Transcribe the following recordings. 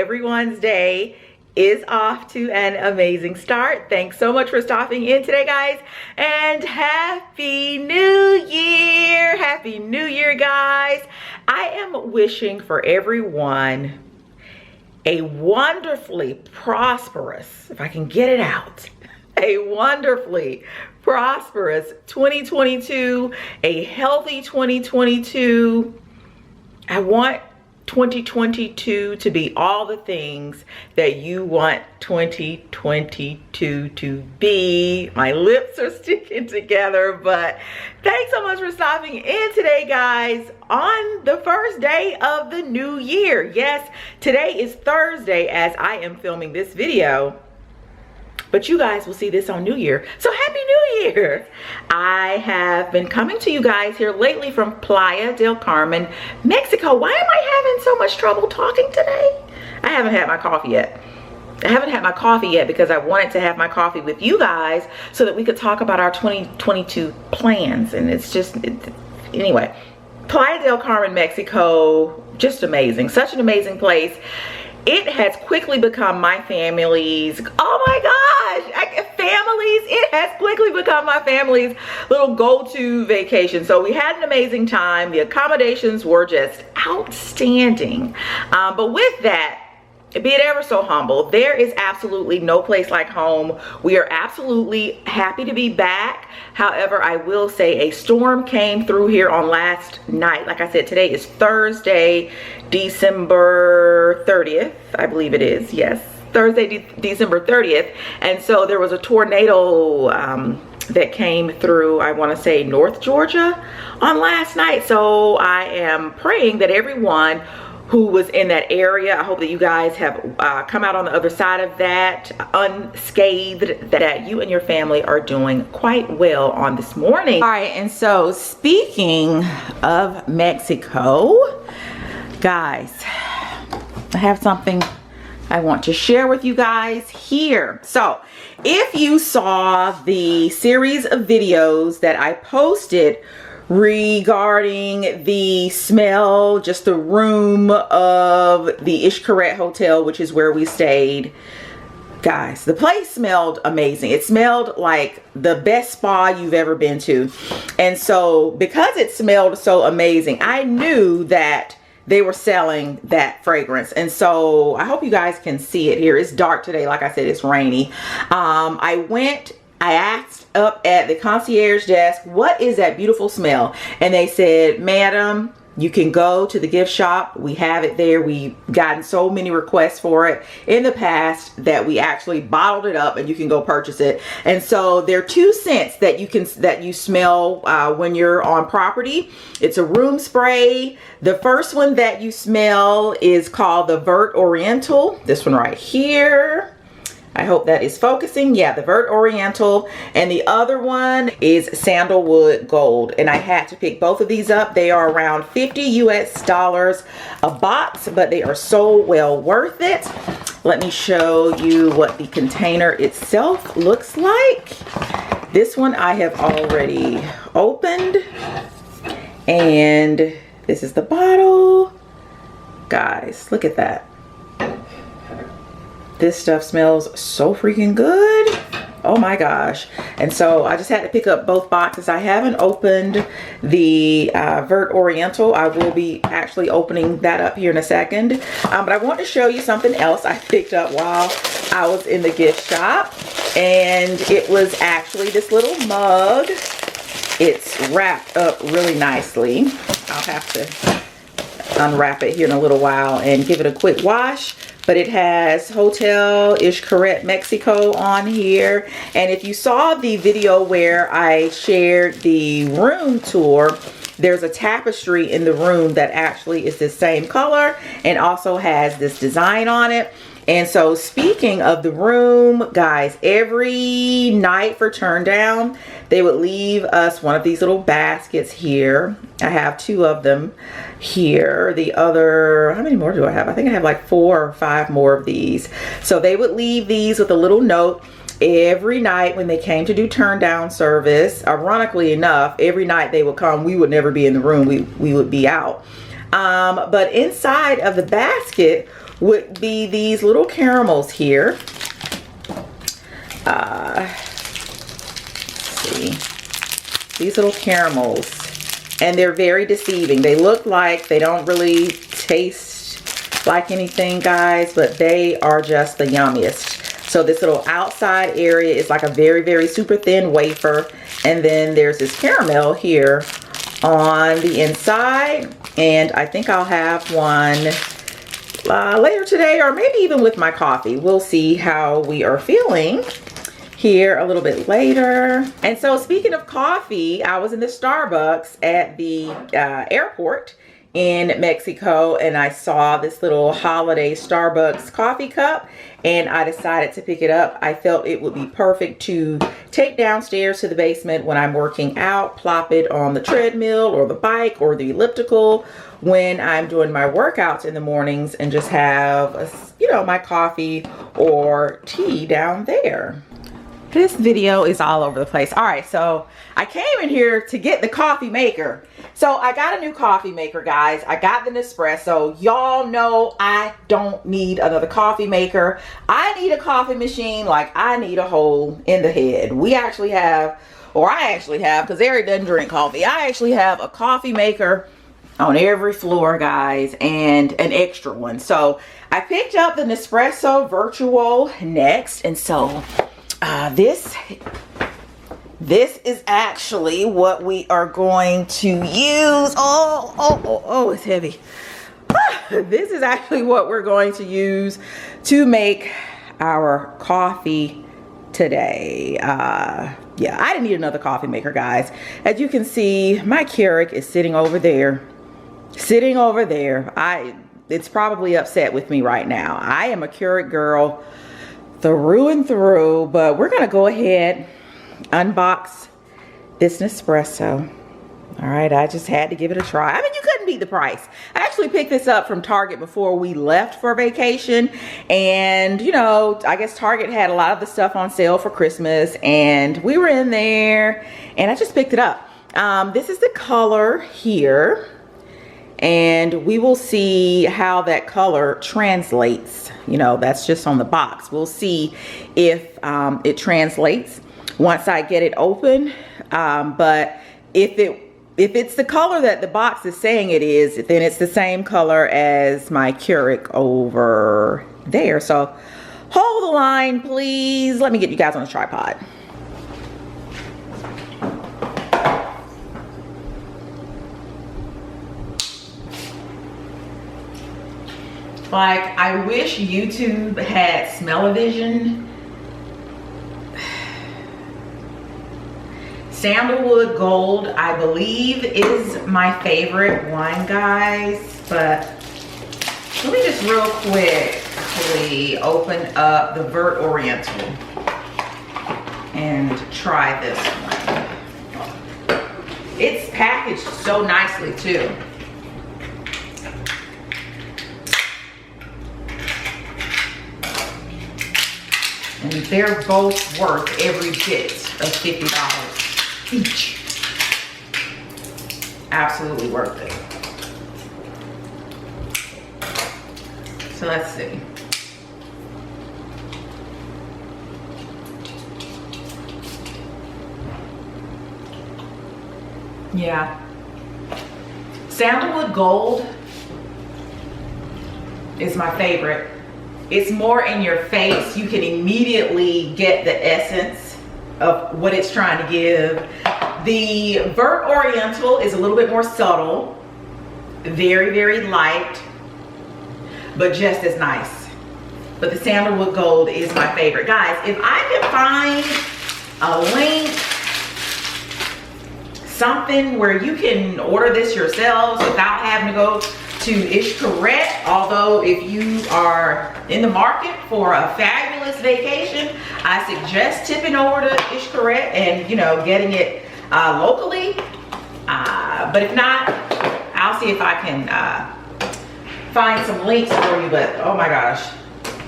everyone's day is off to an amazing start. Thanks so much for stopping in today, guys, and Happy New Year. Happy New Year, guys. I am wishing for everyone a wonderfully prosperous, if I can get it out, a wonderfully prosperous 2022, a healthy 2022. I want 2022 to be all the things that you want 2022 to be. My lips are sticking together, but thanks so much for stopping in today, guys, on the first day of the new year. Yes, today is Thursday as I am filming this video, but you guys will see this on New Year. So Happy New Year. I have been coming to you guys here lately from Playa del Carmen, Mexico. Why am I having so much trouble talking today? I haven't had my coffee yet. I haven't had my coffee yet because I wanted to have my coffee with you guys so that we could talk about our 2022 plans. And it's just, anyway, Playa del Carmen, Mexico, just amazing. Such an amazing place. It has quickly become my family's, oh my gosh, families, it has quickly become my family's little go-to vacation. So we had an amazing time. The accommodations were just outstanding. But with that, be it ever so humble, there is absolutely no place like home. We are absolutely happy to be back. However, I will say a storm came through here on last night. Like I said, today is Thursday, December 30th, I believe it is. Yes, Thursday, December 30th. And so there was a tornado that came through, I want to say, North Georgia on last night. So I am praying that everyone who was in that area, I hope that you guys have come out on the other side of that unscathed, that you and your family are doing quite well on this morning. All right, and so speaking of Mexico, guys, I have something I want to share with you guys here. So if you saw the series of videos that I posted regarding the smell, just the room of the XCARET hotel, which is where we stayed, guys, the place smelled amazing. It smelled like the best spa you've ever been to. And so because it smelled so amazing, I knew that they were selling that fragrance. And so I hope you guys can see it here. It's dark today. Like I said, it's rainy. I asked up at the concierge desk, what is that beautiful smell? And they said, madam, you can go to the gift shop. We have it there. We've gotten so many requests for it in the past that we actually bottled it up and you can go purchase it. And so there are 2 scents that you smell when you're on property. It's a room spray. The first one that you smell is called the Vert Oriental. This one right here. I hope that is focusing. Yeah, the Vert Oriental. And the other one is Sandalwood Gold. And I had to pick both of these up. They are around $50 US a box, but they are so well worth it. Let me show you what the container itself looks like. This one I have already opened. And this is the bottle. Guys, look at that. This stuff smells so freaking good. Oh my gosh. And so I just had to pick up both boxes. I haven't opened the Vert Oriental. I will be actually opening that up here in a second. But I want to show you something else I picked up while I was in the gift shop. And it was actually this little mug. It's wrapped up really nicely. I'll have to unwrap it here in a little while and give it a quick wash. But it has Hotel XCARET Mexico on here. And if you saw the video where I shared the room tour, there's a tapestry in the room that actually is the same color and also has this design on it. And so speaking of the room, guys, every night for turn down, they would leave us one of these little baskets here. I have 2 of them here. The other, how many more do I have? I think I have like 4 or 5 more of these. So they would leave these with a little note every night when they came to do turn down service. Ironically enough, every night they would come, we would never be in the room. We would be out. But inside of the basket would be these little caramels here. See, these little caramels, and they're very deceiving. They look like they don't really taste like anything, guys, but they are just the yummiest. So this little outside area is like a very, very super thin wafer, and then there's this caramel here on the inside, and I think I'll have one later today, or maybe even with my coffee. We'll see how we are feeling here a little bit later. And so speaking of coffee, I was in the Starbucks at the airport in Mexico, and I saw this little holiday Starbucks coffee cup, and I decided to pick it up. I felt it would be perfect to take downstairs to the basement when I'm working out, plop it on the treadmill or the bike or the elliptical when I'm doing my workouts in the mornings, and just have, you know, my coffee or tea down there. This video is all over the place. All right, so I came in here to get the coffee maker. So I got a new coffee maker, guys. I got the Nespresso. Y'all know I don't need another coffee maker. I need a coffee machine like I need a hole in the head. We actually have, or I actually have, because Eric doesn't drink coffee, I actually have a coffee maker on every floor, guys, and an extra one. So I picked up the Nespresso VERTUO next, and so this is actually what we are going to use. Oh, it's heavy. This is actually what we're going to use to make our coffee today. Yeah, I didn't need another coffee maker, guys. As you can see, my Keurig is sitting over there. It's probably upset with me right now. I am a Keurig girl through and through, but we're gonna go ahead, unbox this Nespresso. All right, I just had to give it a try. I mean, you couldn't beat the price. I actually picked this up from Target before we left for vacation, and you know, I guess Target had a lot of the stuff on sale for Christmas, and we were in there, and I just picked it up. This is the color here, and we will see how that color translates. You know, that's just on the box. We'll see if it translates once I get it open. But if it's the color that the box is saying it is, then it's the same color as my Keurig over there. So hold the line, please. Let me get you guys on a tripod. Like, I wish YouTube had smell-o-vision. Sandalwood Gold, I believe, is my favorite wine, guys. But let me just real quickly open up the Vert Oriental and try this one. It's packaged so nicely too. And they're both worth every bit of $50 each. Absolutely worth it. So let's see. Yeah. Sandalwood Gold is my favorite. It's more in your face. You can immediately get the essence of what it's trying to give. The Vert Oriental is a little bit more subtle, very, very light, but just as nice. But the Sandalwood Gold is my favorite. Guys, if I can find a link, something where you can order this yourselves without having to go to XCARET, although if you are in the market for a fabulous vacation, I suggest tipping over to XCARET and, you know, getting it locally. But if not, I'll see if I can find some links for you. But oh my gosh,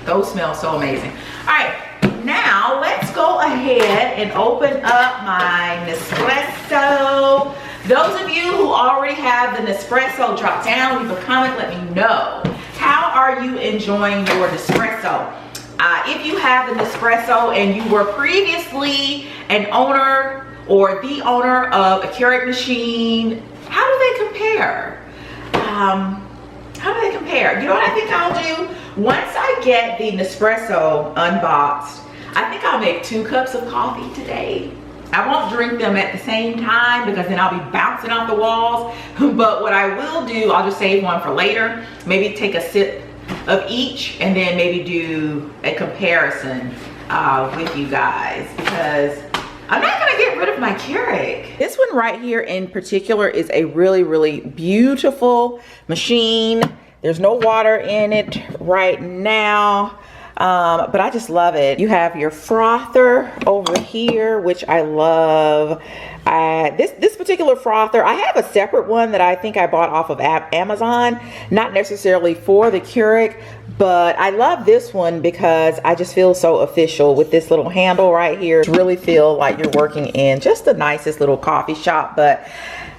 those smell so amazing. All right, now let's go ahead and open up my Nespresso. Those of you who already have the Nespresso, drop down, leave a comment, let me know. How are you enjoying your Nespresso? If you have the Nespresso and you were previously an owner or the owner of a Keurig machine, how do they compare? How do they compare? You know what I think I'll do? Once I get the Nespresso unboxed, I think I'll make 2 cups of coffee today. I won't drink them at the same time because then I'll be bouncing off the walls. But what I will do, I'll just save one for later. Maybe take a sip of each and then maybe do a comparison with you guys, because I'm not gonna get rid of my Keurig. This one right here in particular is a really, really beautiful machine. There's no water in it right now, but I just love it. You have your frother over here, which I love. This particular frother, I have a separate one that I think I bought off of Amazon, not necessarily for the Keurig, but I love this one because I just feel so official with this little handle right here. You really feel like you're working in just the nicest little coffee shop. But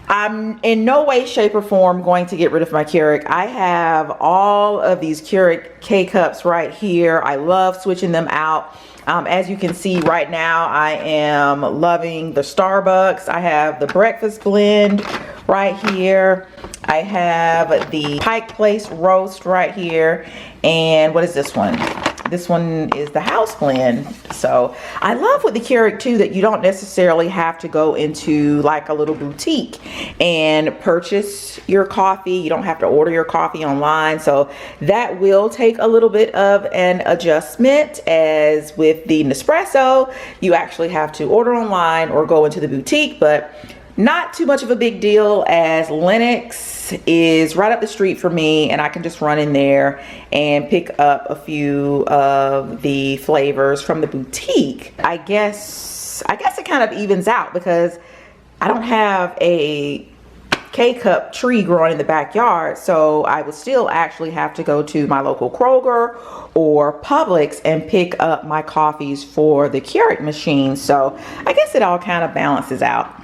I'm in no way, shape, or form going to get rid of my Keurig. I have all of these Keurig K-Cups right here. I love switching them out. As you can see right now, I am loving the Starbucks. I have the breakfast blend right here. I have the Pike Place roast right here. And what is this one? This one is the house blend. So I love with the Keurig too that you don't necessarily have to go into like a little boutique and purchase your coffee. You don't have to order your coffee online. So that will take a little bit of an adjustment, as with the Nespresso, you actually have to order online or go into the boutique, but not too much of a big deal, as Lennox is right up the street for me and I can just run in there and pick up a few of the flavors from the boutique. I guess it kind of evens out because I don't have a K-cup tree growing in the backyard, so I would still actually have to go to my local Kroger or Publix and pick up my coffees for the Keurig machine. So I guess it all kind of balances out.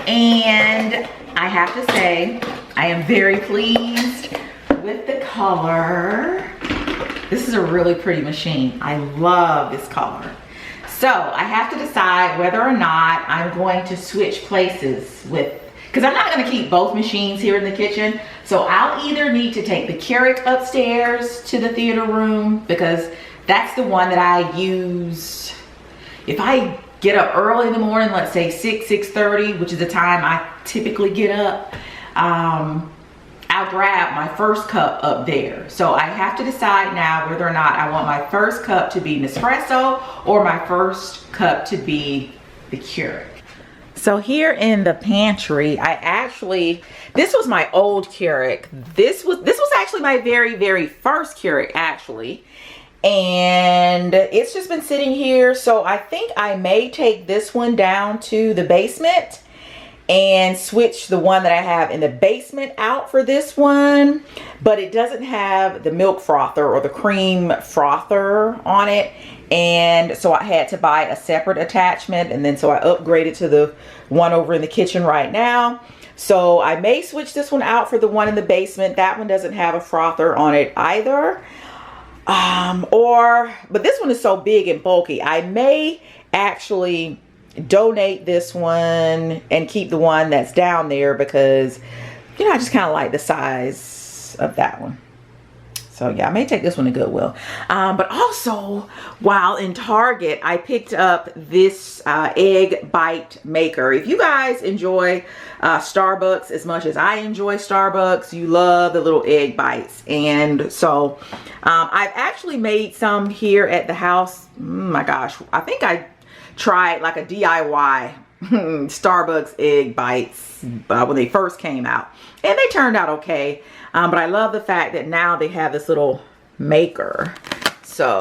And I have to say, I am very pleased with the color. This is a really pretty machine. I love this color. So I have to decide whether or not I'm going to switch places with, because I'm not going to keep both machines here in the kitchen. So I'll either need to take the Keurig upstairs to the theater room, because that's the one that I use if I get up early in the morning, let's say 6:30, which is the time I typically get up. I'll grab my first cup up there. So I have to decide now whether or not I want my first cup to be Nespresso or my first cup to be the Keurig. So here in the pantry, this was my old Keurig. This was actually my very first Keurig actually. And it's just been sitting here. So I think I may take this one down to the basement and switch the one that I have in the basement out for this one. But it doesn't have the milk frother or the cream frother on it. And so I had to buy a separate attachment. And then so I upgraded to the one over in the kitchen right now. So I may switch this one out for the one in the basement. That one doesn't have a frother on it either. But this one is so big and bulky, I may actually donate this one and keep the one that's down there, because, you know, I just kind of like the size of that one. So yeah, I may take this one to Goodwill. But also, while in Target, I picked up this egg bite maker. If you guys enjoy Starbucks as much as I enjoy Starbucks, you love the little egg bites. And so I've actually made some here at the house. Oh my gosh, I think I tried like a DIY Starbucks egg bites when they first came out, and they turned out okay. But I love the fact that now they have this little maker. So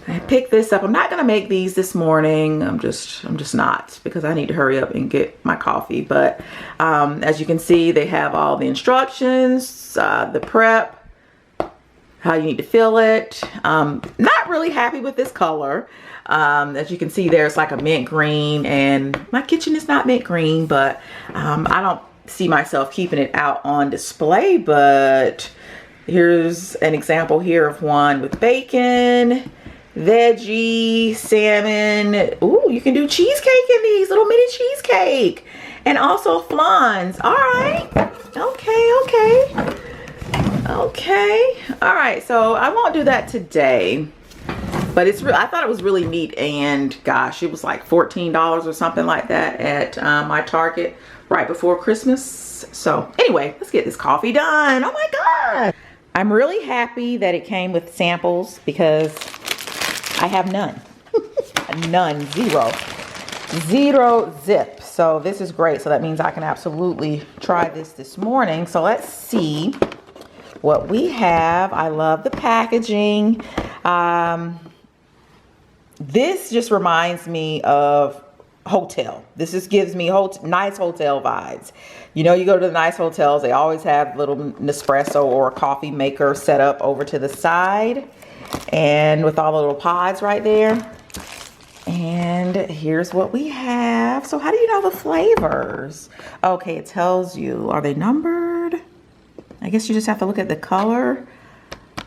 I picked this up. I'm not gonna make these this morning. I'm just not, because I need to hurry up and get my coffee. But as you can see, they have all the instructions, the prep, how you need to fill it. Not really happy with this color. As you can see, there's like a mint green, and my kitchen is not mint green, but I don't see myself keeping it out on display. But here's an example here of one with bacon, veggie, salmon. Ooh, you can do cheesecake in these, little mini cheesecake, and also flans. All right, okay. All right, so I won't do that today, but it's I thought it was really neat. And gosh, it was like $14 or something like that at my Target right before Christmas. So anyway, let's get this coffee done. Oh my God. I'm really happy that it came with samples, because I have none. None, zero zip. So this is great. So that means I can absolutely try this morning. So let's see what we have. I love the packaging. This just reminds me of hotel. This just gives me nice hotel vibes. You know, you go to the nice hotels, they always have little Nespresso or a coffee maker set up over to the side, and with all the little pods right there. And here's what we have. So how do you know the flavors? Okay, it tells you. Are they numbered? I guess you just have to look at the color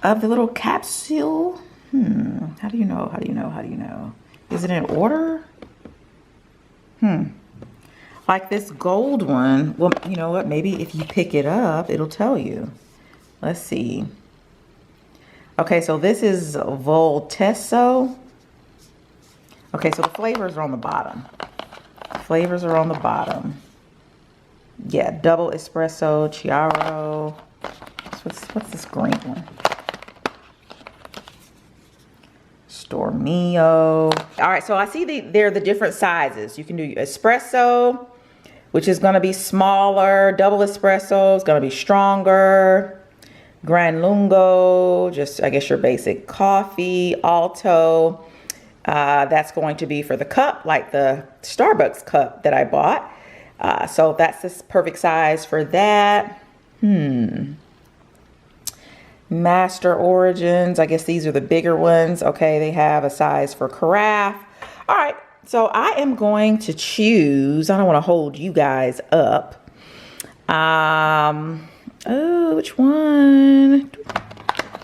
of the little capsule. How do you know? Is it in order? Like this gold one. Well, you know what? Maybe if you pick it up, it'll tell you. Let's see. Okay, so this is Voltesso. Okay, so the flavors are on the bottom. Yeah, double espresso, Chiaro. What's this green one? Stormio. All right, so I see they're the different sizes. You can do espresso, which is going to be smaller. Double espresso is going to be stronger. Gran Lungo, just I guess your basic coffee. Alto, that's going to be for the cup, like the Starbucks cup that I bought. So that's the perfect size for that. Master Origins, I guess these are the bigger ones. Okay, they have a size for carafe. All right, so I am going to choose, I don't want to hold you guys up. Oh, which one?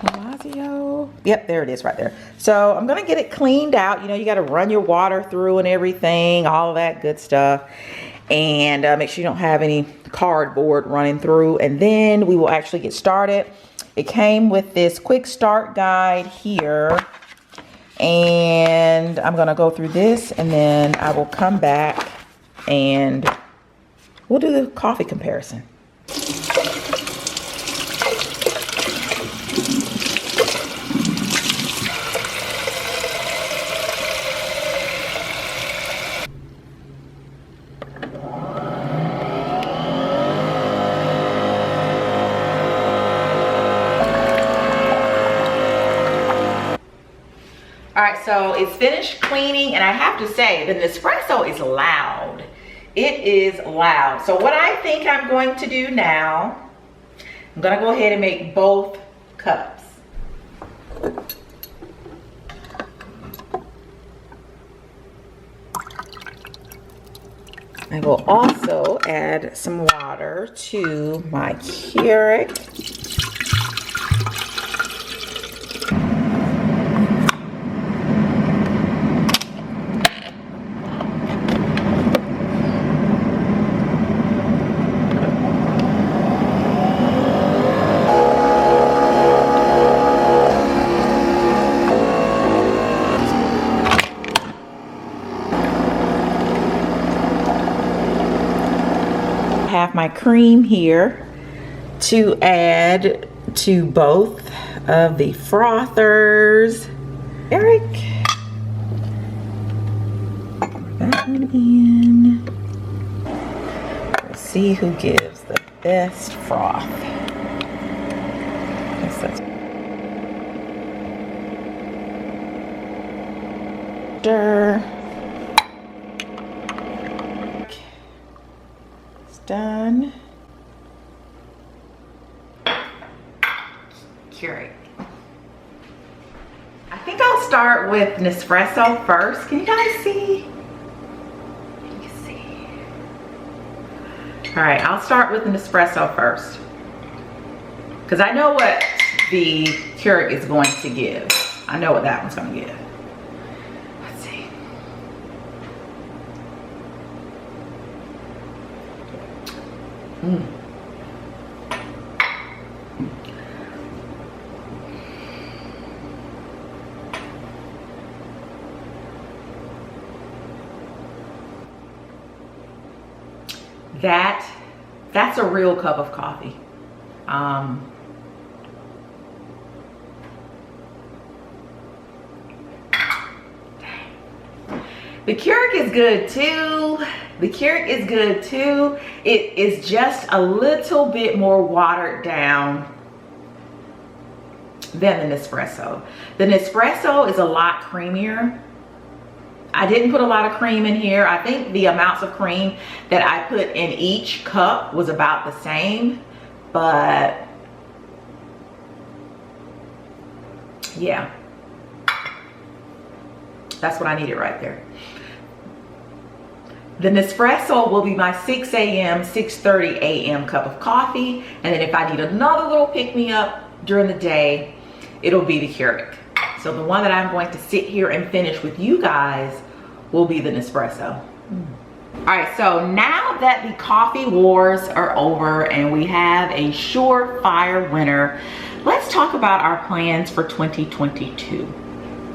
Lazio. Yep, there it is right there. So I'm gonna get it cleaned out. You know, you got to run your water through and everything, all of that good stuff. And make sure you don't have any cardboard running through. And then we will actually get started. It came with this quick start guide here, and I'm gonna go through this, and then I will come back and we'll do the coffee comparison. All right, so it's finished cleaning, and I have to say, the Nespresso is loud. It is loud. So what I think I'm going to do now, I'm gonna go ahead and make both cups. I will also add some water to my Keurig. have my cream here to add to both of the frothers. Eric, that one in. Let's see who gives the best froth. Stir. It's done. Keurig. I think I'll start with Nespresso first. Can you guys see? Can you see? All right, I'll start with the Nespresso first, because I know what the Keurig is going to give. I know what that one's going to give. Let's see. That's a real cup of coffee. The Keurig is good too. The Keurig is good too. It is just a little bit more watered down than the Nespresso. The Nespresso is a lot creamier. I didn't put a lot of cream in here. I think the amounts of cream that I put in each cup was about the same, but yeah, that's what I needed right there. The Nespresso will be my 6 a.m., 6:30 a.m. cup of coffee. And then if I need another little pick-me-up during the day, it'll be the Keurig. So the one that I'm going to sit here and finish with you guys will be the Nespresso. All right, so now that the coffee wars are over and we have a surefire winner, let's talk about our plans for 2022.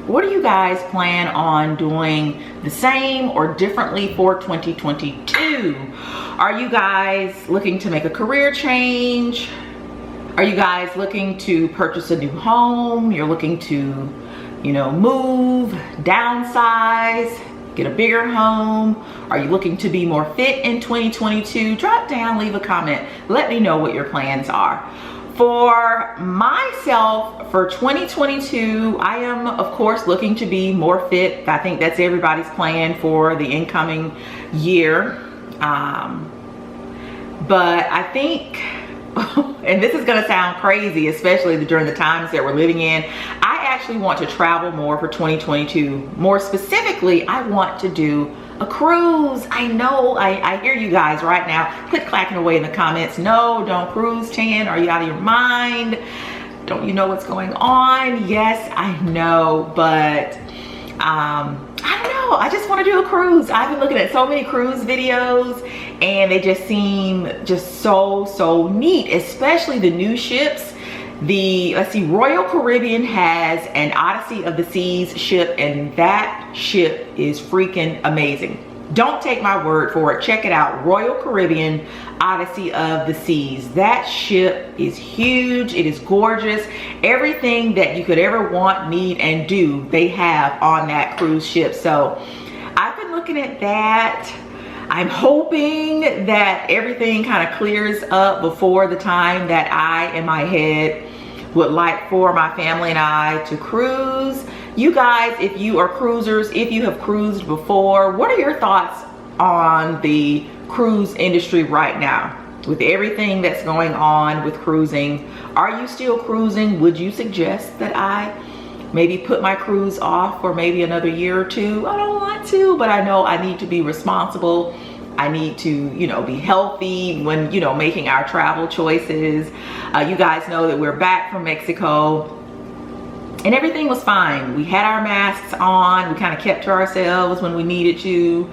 What do you guys plan on doing the same or differently for 2022? Are you guys looking to make a career change? Are you guys looking to purchase a new home? You're looking to, you know, move, downsize, get a bigger home? Are you looking to be more fit in 2022? Drop down, leave a comment. Let me know what your plans are. For myself, for 2022, I am, of course, looking to be more fit. I think that's everybody's plan for the incoming year. But I think, and this is gonna sound crazy, especially during the times that we're living in, I actually want to travel more for 2022. More specifically, I want to do a cruise. I know, I hear you guys right now click clacking away in the comments. No, don't cruise, Tan. Are you out of your mind? Don't you know what's going on? Yes, I know, but I don't know. I just want to do a cruise. I've been looking at so many cruise videos and they just seem just so neat, especially the new ships. Let's see, Royal Caribbean has an Odyssey of the Seas ship, and that ship is freaking amazing. Don't take my word for it. Check it out. Royal Caribbean Odyssey of the Seas. That ship is huge. It is gorgeous. Everything that you could ever want, need, and do, they have on that cruise ship. So I've been looking at that. I'm hoping that everything kind of clears up before the time that I, in my head, would like for my family and I to cruise. You guys, if you are cruisers, if you have cruised before, what are your thoughts on the cruise industry right now? With everything that's going on with cruising, are you still cruising? Would you suggest that I maybe put my cruise off for maybe another year or two? I don't want to, but I know I need to be responsible. I need to, you know, be healthy when, you know, making our travel choices. You guys know that we're back from Mexico and everything was fine. We had our masks on. We kind of kept to ourselves when we needed to.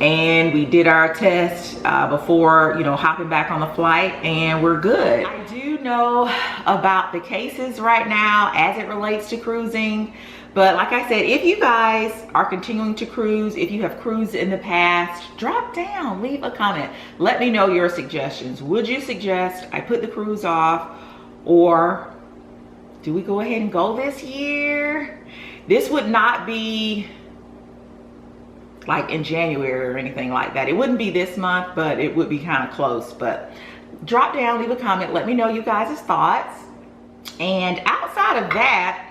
And we did our test before, you know, hopping back on the flight, and we're good. I do know about the cases right now as it relates to cruising, But like I said, if you guys are continuing to cruise, if you have cruised in the past, drop down, leave a comment. Let me know your suggestions. Would you suggest I put the cruise off, or do we go ahead and go this year? This would not be like in January or anything like that. It wouldn't be this month, but it would be kind of close. But drop down, leave a comment, let me know you guys' thoughts. And outside of that,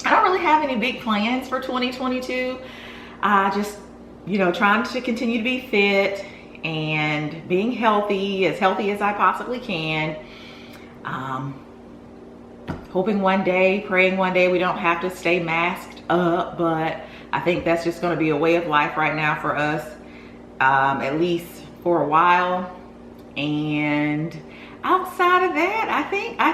I don't really have any big plans for 2022. Just, you know, trying to continue to be fit and being healthy as I possibly can. Hoping one day, praying one day we don't have to stay masked up, but I think that's just going to be a way of life right now for us, at least for a while. And outside of that, I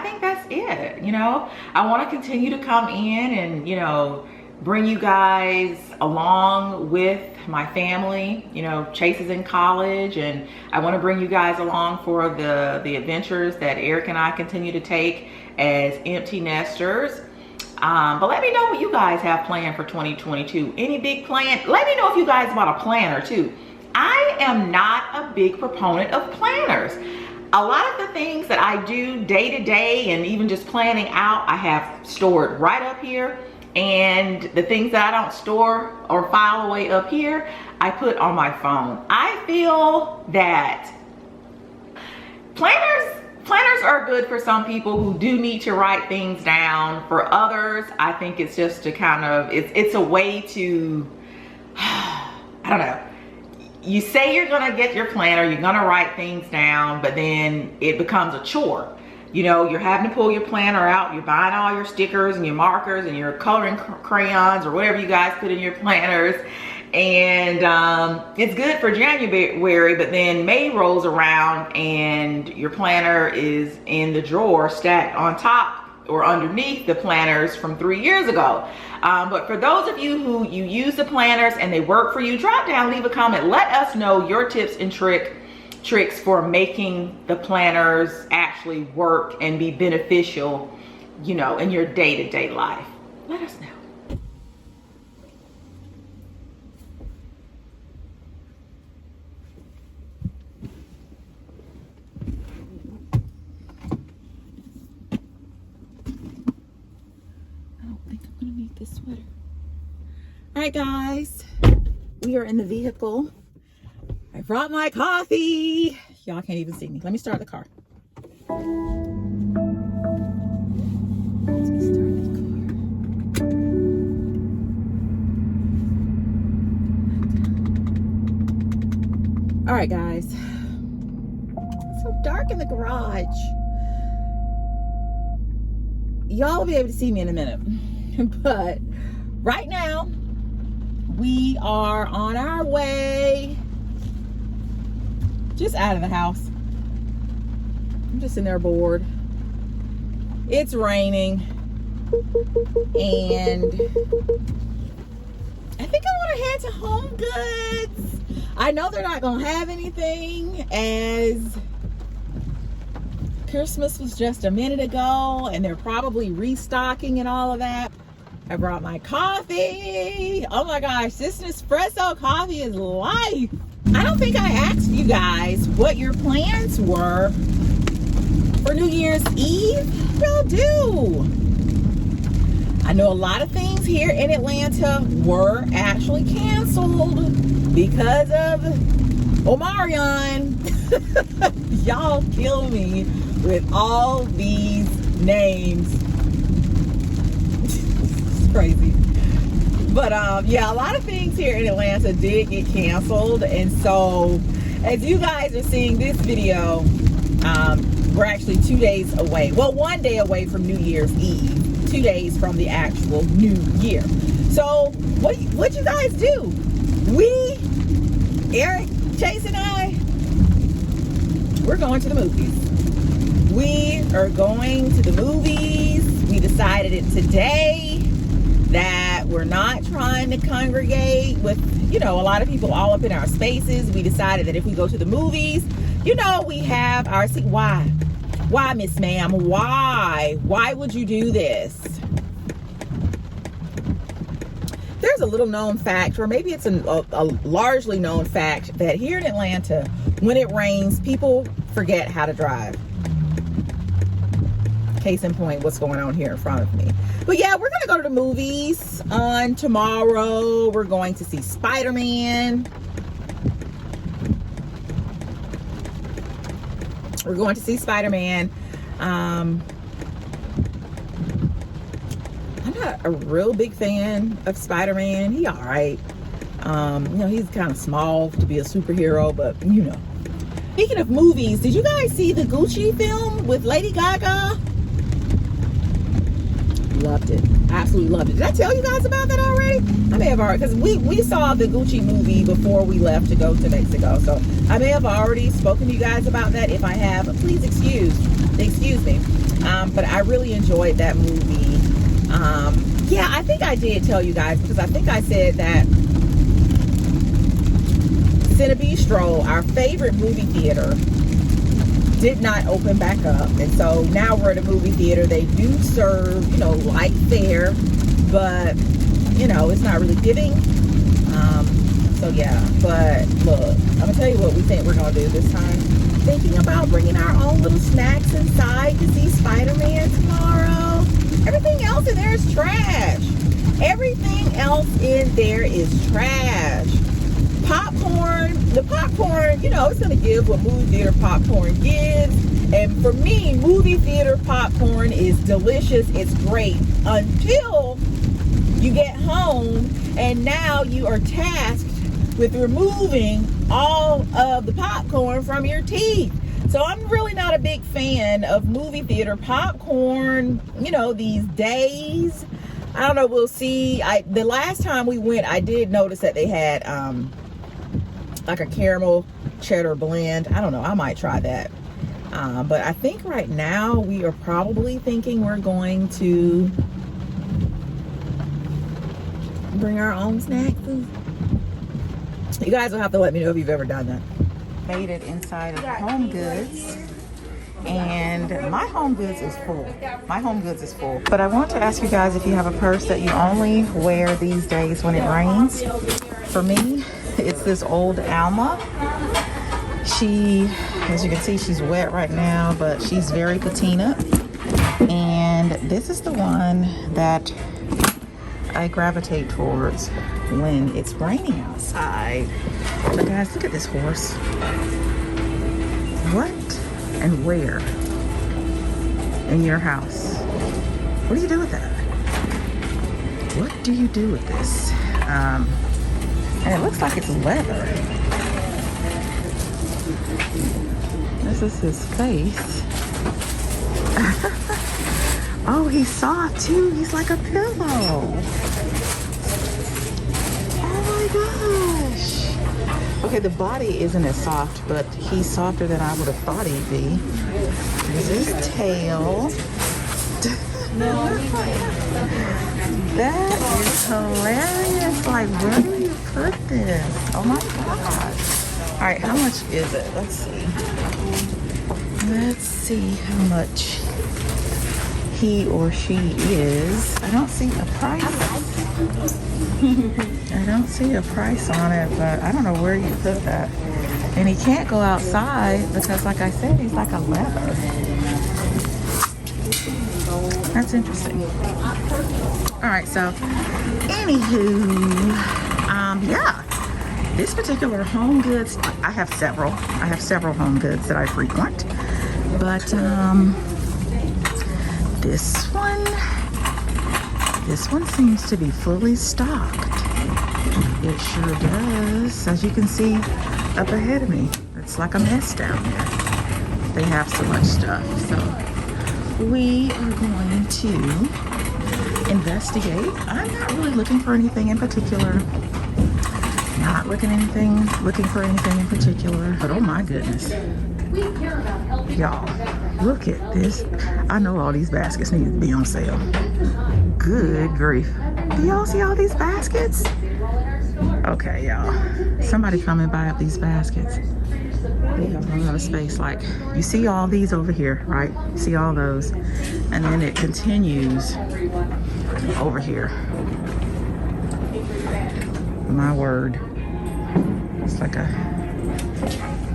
think that's it. You know, I want to continue to come in and, you know, bring you guys along with my family. You know, Chase is in college, and I want to bring you guys along for the adventures that Eric and I continue to take as empty nesters. But let me know what you guys have planned for 2022. Any big plan? Let me know if you guys bought a planner too. I am not a big proponent of planners. A lot of the things that I do day to day and even just planning out, I have stored right up here. And the things that I don't store or file away up here, I put on my phone. I feel that planners are good for some people who do need to write things down. For others, I think it's just to kind of, it's a way to, I don't know. You say you're gonna get your planner, you're gonna write things down, but then it becomes a chore. You know, you're having to pull your planner out, you're buying all your stickers and your markers and your coloring crayons or whatever you guys put in your planners. And it's good for January, but then May rolls around and your planner is in the drawer stacked on top or underneath the planners from 3 years ago. But for those of you who you use the planners and they work for you, drop down, leave a comment, let us know your tips and tricks for making the planners actually work and be beneficial, you know, in your day-to-day life. Let us know. This sweater. All right, guys, we are in the vehicle. I brought my coffee. Y'all can't even see me. Let me start the car. All right, guys. It's so dark in the garage. Y'all will be able to see me in a minute. But right now we are on our way just out of the house. I'm just in there bored. It's raining and I think I want to head to HomeGoods. I know they're not gonna have anything, as Christmas was just a minute ago and they're probably restocking and all of that. I brought my coffee. Oh my gosh, this Nespresso coffee is life. I don't think I asked you guys what your plans were for New Year's Eve. Will do. I know a lot of things here in Atlanta were actually canceled because of Omarion. Y'all kill me with all these names. Crazy. But yeah, a lot of things here in Atlanta did get canceled, and so as you guys are seeing this video, we're actually 2 days away, well, 1 day away from New Year's Eve, 2 days from the actual new year. So what you guys do? We, Eric, Chase and I, we're going to the movies. We are going to the movies. We decided it today that we're not trying to congregate with, you know, a lot of people all up in our spaces. We decided that if we go to the movies, you know, we have our seat. Why, Miss Ma'am? Why would you do this? there's a little known fact, or maybe it's a largely known fact, that here in Atlanta, when it rains, people forget how to drive. Case in point, what's going on here in front of me. But yeah, we're gonna go to the movies on tomorrow. We're going to see Spider-Man. We're going to see Spider-Man. I'm not a real big fan of Spider-Man. He all right. You know, he's kind of small to be a superhero, but you know. Speaking of movies, did you guys see the Gucci film with Lady Gaga? Loved it. Absolutely loved it. Did I tell you guys about that already? I may have already, because we saw the Gucci movie before we left to go to Mexico. So I may have already spoken to you guys about that. If I have, please excuse me. But I really enjoyed that movie. Yeah, I think I did tell you guys, because I think I said that Bistro, our favorite movie theater, did not open back up, and so now we're at a movie theater. They do serve, you know, light fare, but you know, it's not really giving. So yeah, but look, I'm gonna tell you what we think we're gonna do this time. Thinking about bringing our own little snacks inside to see Spider-Man tomorrow. Everything else in there is trash. Everything else in there is trash. Popcorn, the popcorn, you know, it's gonna give what movie theater popcorn gives. And for me, movie theater popcorn is delicious. It's great until you get home and now you are tasked with removing all of the popcorn from your teeth. So I'm really not a big fan of movie theater popcorn, you know, these days. I don't know, we'll see. The last time we went, I did notice that they had like a caramel cheddar blend. I don't know, I might try that. But I think right now we are probably thinking we're going to bring our own snacks. You guys will have to let me know if you've ever done that. Made it inside of HomeGoods, and my HomeGoods is full. My HomeGoods is full. But I want to ask you guys if you have a purse that you only wear these days when it rains. For me, it's this old Alma. She, as you can see, she's wet right now, but she's very patina. And this is the one that I gravitate towards when it's raining outside. But guys, look at this horse. What and where in your house? What do you do with that? What do you do with this? And it looks like it's leather. This is his face. Oh, he's soft too. He's like a pillow. Oh my gosh. Okay, the body isn't as soft, but he's softer than I would have thought he'd be. There's his tail. That is hilarious. Like, where do you put this? Oh my gosh. All right, how much is it? Let's see. Let's see how much he or she is. I don't see a price. I don't see a price on it, but I don't know where you put that. And he can't go outside because, like I said, he's like a leather. That's interesting. All right, so anywho, yeah, this particular HomeGoods, I have several HomeGoods that I frequent, but this one seems to be fully stocked. It sure does. As you can see up ahead of me, it's like a mess down there. They have so much stuff. So we are going to investigate. I'm not really looking for anything in particular. Not looking for anything in particular. But oh my goodness. Y'all, look at this. I know all these baskets need to be on sale. Good grief. Do y'all see all these baskets? Okay, y'all. Somebody come and buy up these baskets. They have a lot of space. Like, you see all these over here, right? You see all those. And then it continues over here. My word. It's like a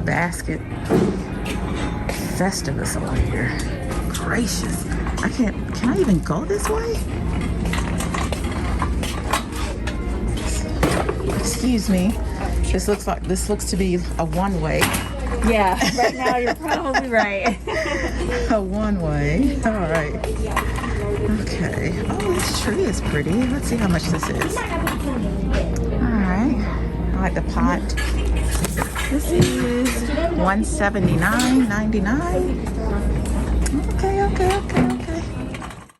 basket Festivus over here. Gracious. Can I even go this way? Excuse me. This looks to be a one-way. Yeah, right now you're probably right. A one-way. All right. Okay. Oh, this tree is pretty. Let's see how much this is. All right. I like the pot. This is $179.99.